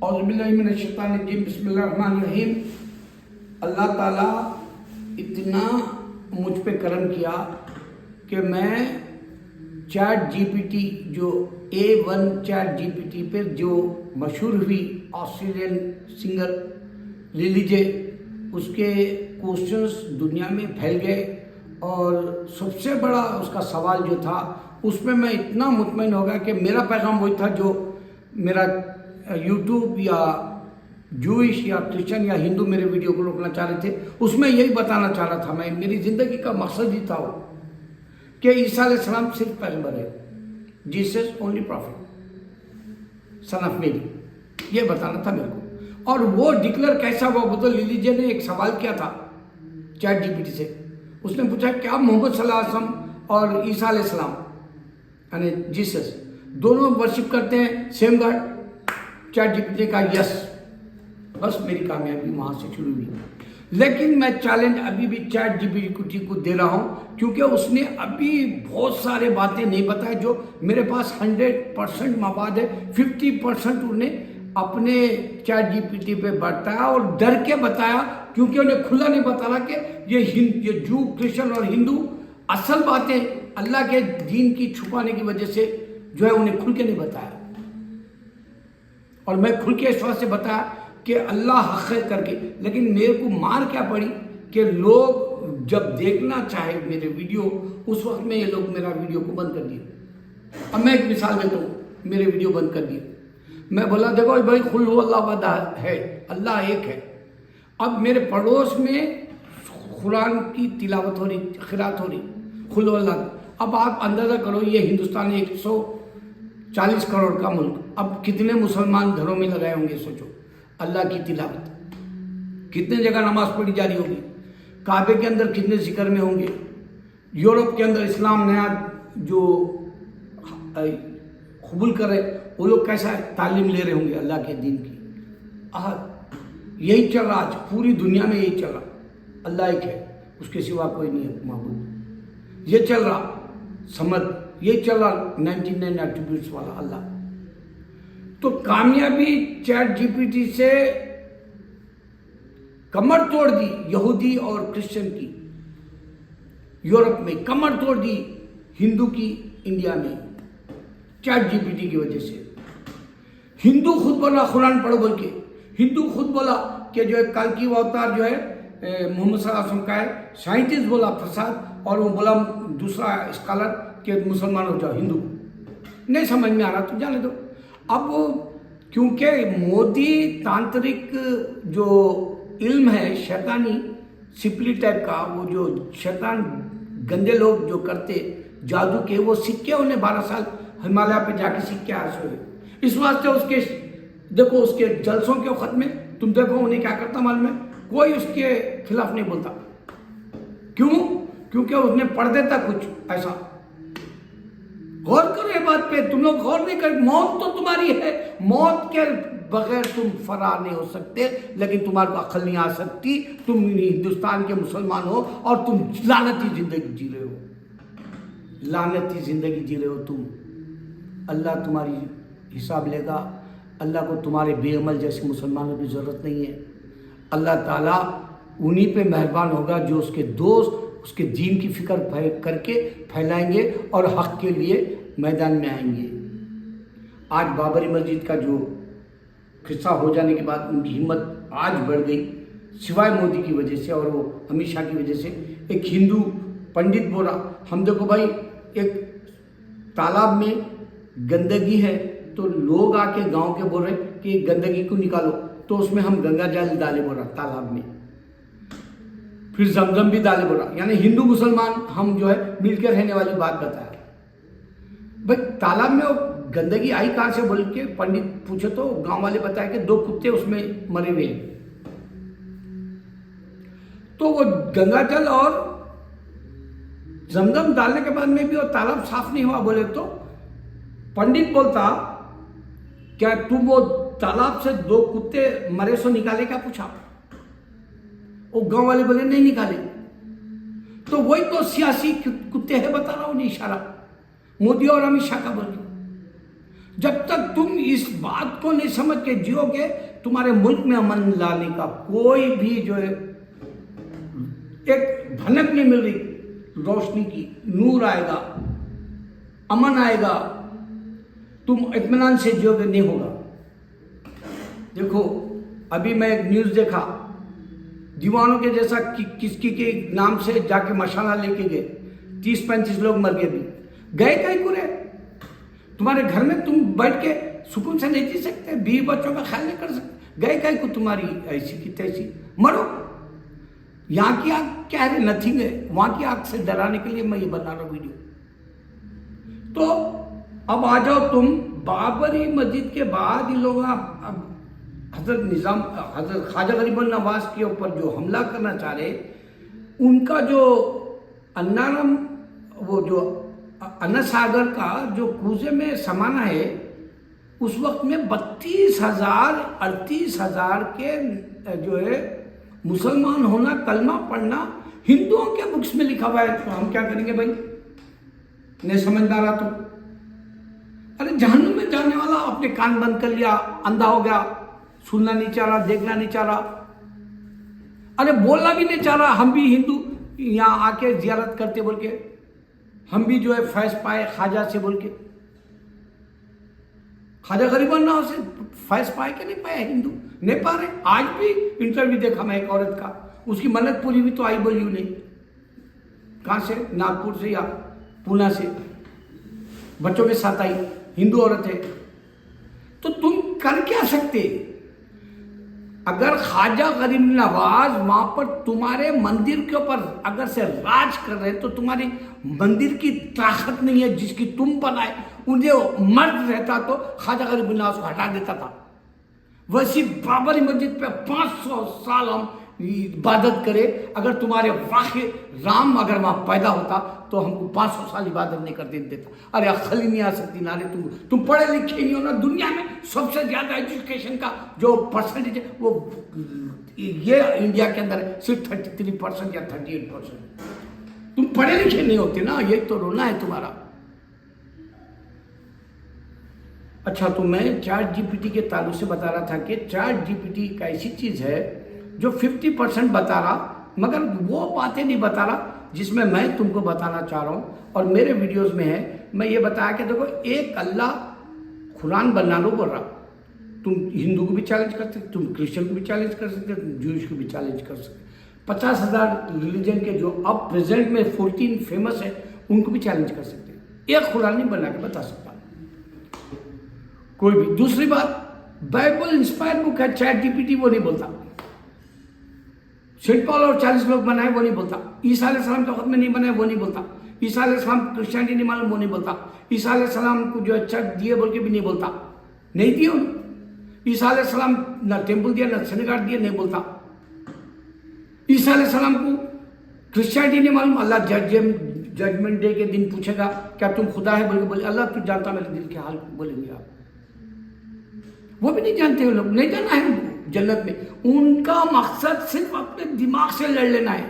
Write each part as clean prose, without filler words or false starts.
औज़ुबिल्लाहिमिनश्शैतानिर्रजीम बिस्मिल्लाहिर्रहमानिर्रहीम। अल्लाह ताला इतना मुझ पे करम किया कि मैं चैट जीपीटी जो A1 चैट जीपीटी पे जो मशहूर हुई ऑस्ट्रेलियन सिंगर लिली जे, उसके क्वेश्चंस दुनिया में फैल गए और सबसे बड़ा उसका सवाल जो था उसमें मैं इतना मुतमईन हो गया कि मेरा पैगाम वही था जो मेरा यूट्यूब या जूइश या क्रिश्चियन या हिंदू मेरे वीडियो को रोकना चाह रहे थे, उसमें यही बताना चाह रहा था। मैं मेरी ज़िंदगी का मकसद ही था वो कि ईसा अलैहिस्सलाम सिर्फ पैगंबर है, Jesus only profit son of मेरी, ये बताना था मेरे को। और वो डिक्लेयर कैसा हुआ वो तो लिली जी ने एक सवाल किया था चैट जीपीटी से। उसने पूछा क्या मोहम्मद सल्लल्लाहु अलैहि वसल्लम और ईसा अलैहिस्सलाम यानी जीसस दोनों वर्शिप करते हैं सेम गॉड? चैट जीपीटी का यस। बस मेरी कामयाबी वहां से शुरू हुई। लेकिन मैं चैलेंज अभी भी चैट जीपीटी को दे रहा हूं क्योंकि उसने अभी बहुत सारे बातें नहीं बताए जो मेरे पास 100% मवाद है। 50% उन्हें अपने चैट जीपीटी पे बताया और डर के बताया क्योंकि उन्हें खुला नहीं बताना कि ये जू क्रिश्चियन और हिंदू असल बातें अल्लाह के दीन की छुपाने की वजह से जो है उन्हें खुल के नहीं बताया। और मैं खुल के इस वजह से बताया कि अल्लाह हक है करके। लेकिन मेरे को मार क्या पड़ी कि लोग जब देखना चाहे मेरे वीडियो उस वक्त में ये लोग मेरा वीडियो को बंद कर दिए। अब मैं एक मिसाल देता हूँ, मेरे वीडियो बंद कर दिए। मैं बोला देखो भाई खुल अल्लाह है, अल्लाह एक है। अब मेरे पड़ोस में कुरान की तिलावत हो रही, खिरात हो रही, खुल अल्लाह। अब आप अंदाजा करो ये हिंदुस्तान 140 करोड़ का मुल्क, अब कितने मुसलमान घरों में लगाए होंगे सोचो। अल्लाह की तिलावत कितने जगह नमाज पढ़ी जा रही होगी, काबे के अंदर कितने जिक्र में होंगे, यूरोप के अंदर इस्लाम नया जो कबूल कर रहे वो लोग कैसा तालीम ले रहे होंगे अल्लाह के दीन की। यही चल रहा आज पूरी दुनिया में, यही चल रहा। अल्लाह एक है, उसके सिवा कोई नहीं है माबूद। ये चल रहा समझ, ये चल रहा 99 एट्रीब्यूट्स वाला अल्लाह। तो कामयाबी चैट जीपीटी से कमर तोड़ दी यहूदी और क्रिश्चियन की, यूरोप में कमर तोड़ दी हिंदू की इंडिया में, चैट जीपीटी की वजह से। हिंदू खुद बोला कुरान पढ़ो बोल के, हिंदू खुद बोला कि जो है कल की अवतार जो है मोहम्मद सल्लल्लाहु अलैहि वसल्लम का है। साइंटिस्ट बोला प्रसाद, और वो बोला दूसरा स्कॉलर कि मुसलमान हो जाओ, हिंदू। नहीं समझ में आ रहा तो जाने दो। अब क्योंकि मोदी तांत्रिक जो इल्म है शैतानी सिपली टाइप का, वो जो शैतान गंदे लोग जो करते जादू के, वो सिक्के उन्हें 12 साल हिमालय पे जाके सिक्के हासिल हुए। इस वास्ते उसके देखो उसके जलसों के वक्त में तुम देखो उन्हें क्या करता मालूम है, कोई उसके खिलाफ नहीं बोलता। क्यों? क्योंकि उसने पढ़ देता कुछ ऐसा। गौर करो ये बात पे, तुम लोग गौर नहीं कर। मौत तो तुम्हारी है, मौत के बगैर तुम फरार नहीं हो सकते, लेकिन तुम्हारे को अक्ल नहीं आ सकती। तुम हिंदुस्तान के मुसलमान हो और तुम लानती जिंदगी जी रहे हो, लानती जिंदगी जी रहे हो तुम। अल्लाह तुम्हारी हिसाब लेगा। अल्लाह को तुम्हारे बेअमल जैसे मुसलमानों की ज़रूरत नहीं है। अल्लाह ताला उन्हीं पे मेहरबान होगा जो उसके दोस्त उसके दीन की फिक्र करके फैलाएंगे और हक के लिए मैदान में आएंगे। आज बाबरी मस्जिद का जो किस्सा हो जाने के बाद उनकी हिम्मत आज बढ़ गई, सिवाय मोदी की वजह से और वो अमित शाह की वजह से। एक हिंदू पंडित बोला, हम देखो भाई एक तालाब में गंदगी है तो लोग आके गांव के बोल रहे कि गंदगी को निकालो, तो उसमें हम गंगा जल डाले बोला तालाब में, फिर जमजम भी डाले बोला। यानी हिंदू मुसलमान हम जो है मिलकर रहने वाली बात बताया। भाई तालाब में वो गंदगी आई कहां से बोल के पंडित पूछे तो गांव वाले बताए कि 2 कुत्ते उसमें मरे हुए हैं। तो वो गंगा जल और जमजम डालने के बाद में भी वो तालाब साफ नहीं हुआ बोले तो पंडित बोलता क्या तुम वो तालाब से 2 कुत्ते मरे सो निकाले क्या पूछा? वो गांव वाले बोले नहीं निकाले। तो वही तो सियासी कुत्ते हैं, बता रहा हूं नहीं इशारा मोदी और अमित शाह का बोल। जब तक तुम इस बात को नहीं समझ के जियोगे, तुम्हारे मुल्क में अमन लाने का कोई भी जो है एक भनक नहीं मिल रही रोशनी की। नूर आएगा, अमन आएगा, तुम इत्मीनान से जियोगे, नहीं होगा। देखो अभी मैं एक न्यूज़ देखा, दीवानों के जैसा किसकी के नाम से जाके मशाला लेके गए, 30-35 लोग मर गए। भी गए कहीं पूरे, तुम्हारे घर में तुम बैठ के सुकून से नहीं जी सकते, बीवी बच्चों का ख्याल नहीं कर सकते, गए कहीं को तुम्हारी ऐसी की तैसी, मरो। यहाँ की आग क्या है, नथिंग है, वहां की आग से डराने के लिए मैं ये बता रहा हूं वीडियो। तो अब आ जाओ तुम, बाबरी मस्जिद के बाद ये लोग अब हजरत ख्वाजा गरीबुल नवाज के ऊपर जो हमला करना चाह रहे, उनका जो अन्नारम, वो जो अन्ना सागर का जो क्रूजे में समाना है, उस वक्त में 38,000 के जो है मुसलमान होना, कलमा पढ़ना हिंदुओं के बुक्स में लिखा हुआ है। तो हम क्या करेंगे भाई, नहीं समझदार तो? अरे जहन्नुम में जाने वाला अपने कान बंद कर लिया, अंधा हो गया, सुनना नहीं चाह रहा, देखना नहीं चाह रहा, अरे बोलना भी नहीं चाह रहा। हम भी हिंदू यहाँ आके जियारत करते बोल के, हम भी जो है फैज पाए ख्वाजा से बोल के, ख्वाजा गरीबुल नवाज से फैज पाए कि नहीं पाया, हिंदू नहीं पा रहे। आज भी इंटरव्यू देखा मैं एक औरत का, उसकी मन्नत पूरी भी तो आई बोली नहीं, कहां से, नागपुर से या पूना से, बच्चों के साथ आई, हिंदू औरत है। तो तुम कर क्या सकते? अगर ख्वाजा गरीब नवाज वहां पर तुम्हारे मंदिर के ऊपर अगर से राज कर रहे, तो तुम्हारी मंदिर की ताकत नहीं है जिसकी तुम बनाए। उन्हें मर्द रहता तो ख्वाजा गरीब नवाज को हटा देता था। वैसी बाबरी मस्जिद पे 500 साल हम इबादत करें, अगर तुम्हारे वाकई राम अगर वहां पैदा होता तो हमको 500 साल इबादत नहीं करते देता। अरे अक्ल ही नहीं आ सकती ना रे, तुम पढ़े लिखे नहीं हो ना। दुनिया में सबसे ज्यादा एजुकेशन का जो परसेंटेज है वो ये इंडिया के अंदर है, सिर्फ 33% या 38%। तुम पढ़े लिखे नहीं होते ना, ये तो रोना है तुम्हारा। अच्छा, तो मैं चैट जीपीटी के ताल्लुक से बता रहा था कि चैट जीपीटी एक ऐसी चीज है जो 50% बता रहा, मगर वो बातें नहीं बता रहा जिसमें मैं तुमको बताना चाह रहा हूं। और मेरे वीडियोस में है, मैं ये बताया कि देखो, एक अल्लाह कुरान बना लो बोल रहा। तुम हिंदू को भी चैलेंज कर सकते, तुम क्रिश्चियन को भी चैलेंज कर सकते, तुम जूइश को भी चैलेंज कर सकते। 50,000 रिलीजन के जो अब प्रेजेंट में 14 फेमस है, उनको भी चैलेंज कर सकते। एक कुरान नहीं बना के बता सकता कोई भी। दूसरी बात, बाइबल इंस्पायर बुक है, चैट जीपीटी वो नहीं बोलता। सेंट पॉल और 40 लोग बनाए वो नहीं बोलता। ईसा अलैहिस्सलाम के वक्त में नहीं बनाए वो नहीं बोलता। ईसा अलैहिस्सलाम क्रिश्चियनिटी नहीं मालूम वो नहीं बोलता। ईसा अलैहिस्सलाम को जो चर्च दिए बोल के भी नहीं बोलता, नहीं दिए उन्होंने। ईसा अलैहिस्सलाम ना टेम्पल दिया ना सिनेगार दिया, नहीं बोलता। ईसा अलैहिस्सलाम को क्रिश्चियनिटी नहीं मालूम, अल्लाह जजमेंट डे के दिन पूछेगा क्या तुम खुदा है, बोले अल्लाह तू जानता मेरे दिल के हाल, बोलेंगे आप। वो भी नहीं जानते, वो लोग नहीं जाना है उनको जन्नत में। उनका मकसद सिर्फ अपने दिमाग से लड़ लेना है,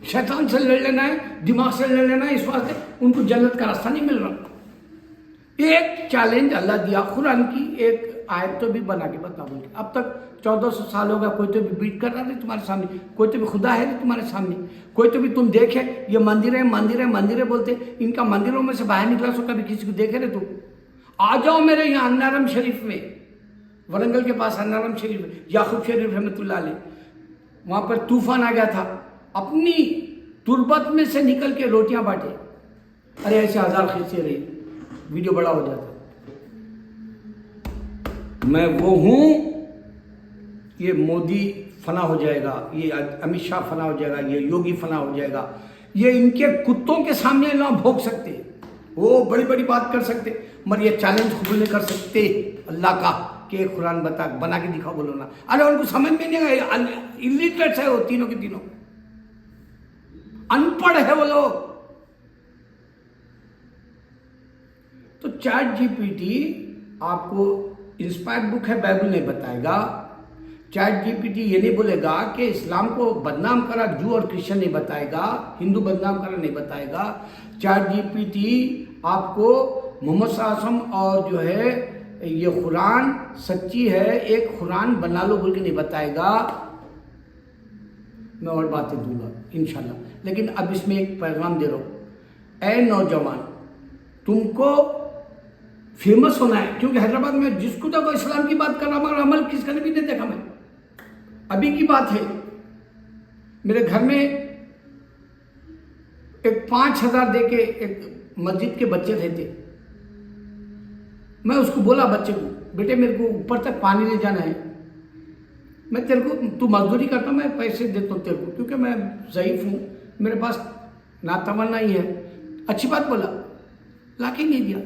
शैतान से लड़ लेना है, दिमाग से लड़ लेना है। इस वास्ते उनको जन्नत का रास्ता नहीं मिल रहा। एक चैलेंज अल्लाह दिया कुरान की, एक आयत तो भी बना के बता बोल। अब तक 1400 साल होगा, कोई तो भी बीट कर रहा है तुम्हारे सामने, कोई तो भी खुदा है तुम्हारे सामने, कोई तो भी तुम देखे ये मंदिर है मंदिर है मंदिर है बोलते। इनका मंदिरों में से बाहर निकला सो कभी किसी को देखे रहे? तुम आ जाओ मेरे यहाँ अन्नारम शरीफ में, वरंगल के पास अन्नारम शरीफ, याकूब शरीफ रहमतुल्लाह अलैह, वहां पर तूफान आ गया था, अपनी तुरबत में से निकल के रोटियां बांटे। अरे ऐसे 1000 खींचे रही, वीडियो बड़ा हो जाता। मैं वो हूं, ये मोदी फना हो जाएगा, ये अमित शाह फना हो जाएगा, ये योगी फना हो जाएगा, ये इनके कुत्तों के सामने ना भोग सकते, वो बड़ी बड़ी बात कर सकते, मगर ये चैलेंज खुद नहीं कर सकते अल्लाह का कि कुरान बना के दिखाओ बोलो ना। अरे उनको समझ में नहीं आएगा, इलिटरेट है वो तीनों के तीनों, अनपढ़ है वो लोग। तो चैट जीपीटी आपको इंस्पायर्ड बुक है, बाइबल नहीं बताएगा। चैट जीपीटी ये नहीं बोलेगा कि इस्लाम को बदनाम करा जू और क्रिश्चियन नहीं बताएगा, हिंदू बदनाम करा नहीं बताएगा। चैट जीपीटी आपको मोहम्मद सल्लल्लाहु अलैहि वसल्लम और जो है ये कुरान सच्ची है, एक कुरान बना लो बोल के नहीं बताएगा, मैं और बातें दूंगा इंशाल्लाह। लेकिन अब इसमें एक पैगाम दे रहा हूँ, ऐ नौजवान, तुमको फेमस होना है, क्योंकि हैदराबाद में जिसको तो इस्लाम की बात कर रहा, मगर अमल किसका भी नहीं देखा मैं। अभी की बात है, मेरे घर में एक 5,000 दे के एक मस्जिद के बच्चे रहते। मैं उसको बोला बच्चे को, बेटे मेरे को ऊपर तक पानी ले जाना है, मैं तेरे को, तू मजदूरी करता, मैं पैसे देता हूँ तेरे को, क्योंकि मैं ज़ईफ हूँ, मेरे पास ना तमन्ना ही है। अच्छी बात बोला, लाके नहीं दिया।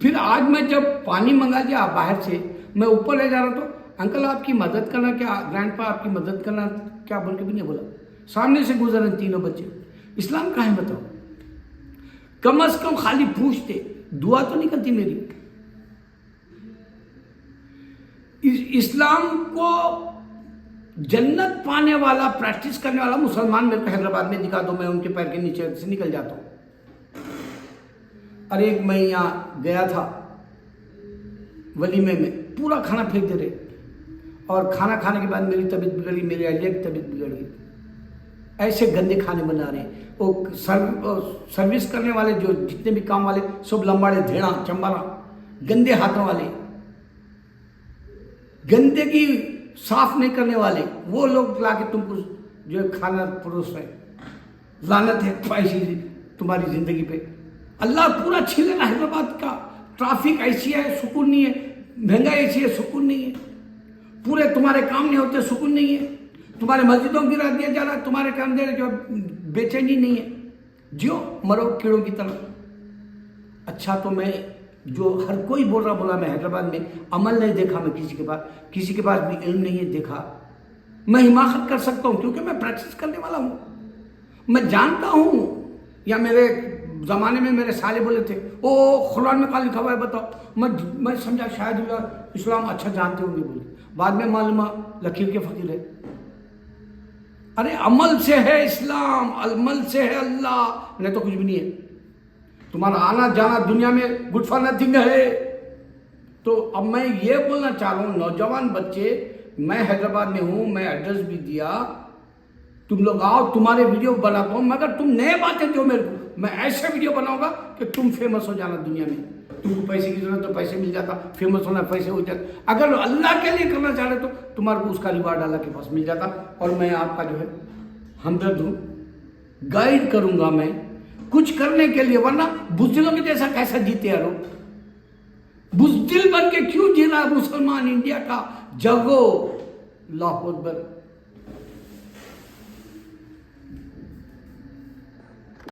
फिर आज मैं जब पानी मंगा दिया बाहर से, मैं ऊपर ले जा रहा तो अंकल आपकी मदद करना क्या, ग्रैंडपा आपकी मदद करना क्या बोल के भी नहीं बोला। सामने से गुजरे तीनों बच्चे। इस्लाम कहाँ है बताओ? कम से कम खाली पूछते, दुआ तो निकलती मेरी। इस्लाम को जन्नत पाने वाला, प्रैक्टिस करने वाला मुसलमान मेरे को हैदराबाद में दिखा दो, मैं उनके पैर के नीचे से निकल जाता हूँ। अरे एक मैं यहाँ गया था वलीमे में, पूरा खाना फेंक दे रहे, और खाना खाने के बाद मेरी तबीयत बिगड़ी, मेरी अहलिया की तबीयत बिगड़ गई। ऐसे गंदे खाने बना रहे हैं। वो सर्विस करने वाले जो जितने भी काम वाले सब लंबाड़े, धेड़ा, चंबारा, गंदे हाथों वाले, गंदे की साफ नहीं करने वाले, वो लोग लाके तुमको जो खाना परोस रहे। लानत है ऐसी तुम्हारी जिंदगी पे। अल्लाह पूरा छीलेगा हैदराबाद का। ट्रैफिक ऐसी है, सुकून नहीं है, महंगाई ऐसी है, सुकून नहीं है, पूरे तुम्हारे काम नहीं होते, सुकून नहीं है, तुम्हारे मस्जिदों गिरा दिया जा रहा है, तुम्हारे काम दे रहे जो बेचैनी नहीं है, जियो मरो कीड़ों की तरह। अच्छा तो मैं जो हर कोई बोला मैं हैदराबाद में अमल नहीं देखा, मैं किसी के पास भी इल्म नहीं है देखा, मैं हिमाकत कर सकता हूँ क्योंकि मैं प्रैक्टिस करने वाला हूँ। मैं जानता हूँ, या मेरे ज़माने में मेरे साले बोले थे, ओ कुरान में कहाँ लिखा हुआ है बताओ। मैं समझा शायद इस्लाम अच्छा जानते होंगे बोले, बाद में मालूम लकीर के फ़कीर है। अरे अमल से है इस्लाम, अमल से है अल्लाह, नहीं तो कुछ भी नहीं है। तुम्हारा आना जाना दुनिया में गुड फॉर नथिंग है। तो अब मैं ये बोलना चाह रहा हूँ, नौजवान बच्चे, मैं हैदराबाद में हूँ, मैं एड्रेस भी दिया, तुम लोग आओ, तुम्हारे वीडियो बनाता हूँ, मगर तुम नए बातें दो मेरे को, मैं ऐसे वीडियो बनाऊंगा कि तुम फेमस हो जाना दुनिया में। तुमको पैसे की जरूरत तो पैसे मिल जाता, फेमस होना पैसे हो जाता, अगर अल्लाह के लिए करना चाह रहे तो तुम्हारे को उसका रिवार्ड अल्लाह के पास मिल जाता। और मैं आपका जो है हमदर्द हूँ, गाइड करूंगा मैं कुछ करने के लिए, वरना बुज़दिलों के जैसा कैसा जीते यारो। बुज़दिल बन के क्यों जी रहा मुसलमान इंडिया का? जगो, अल्लाहू अकबर।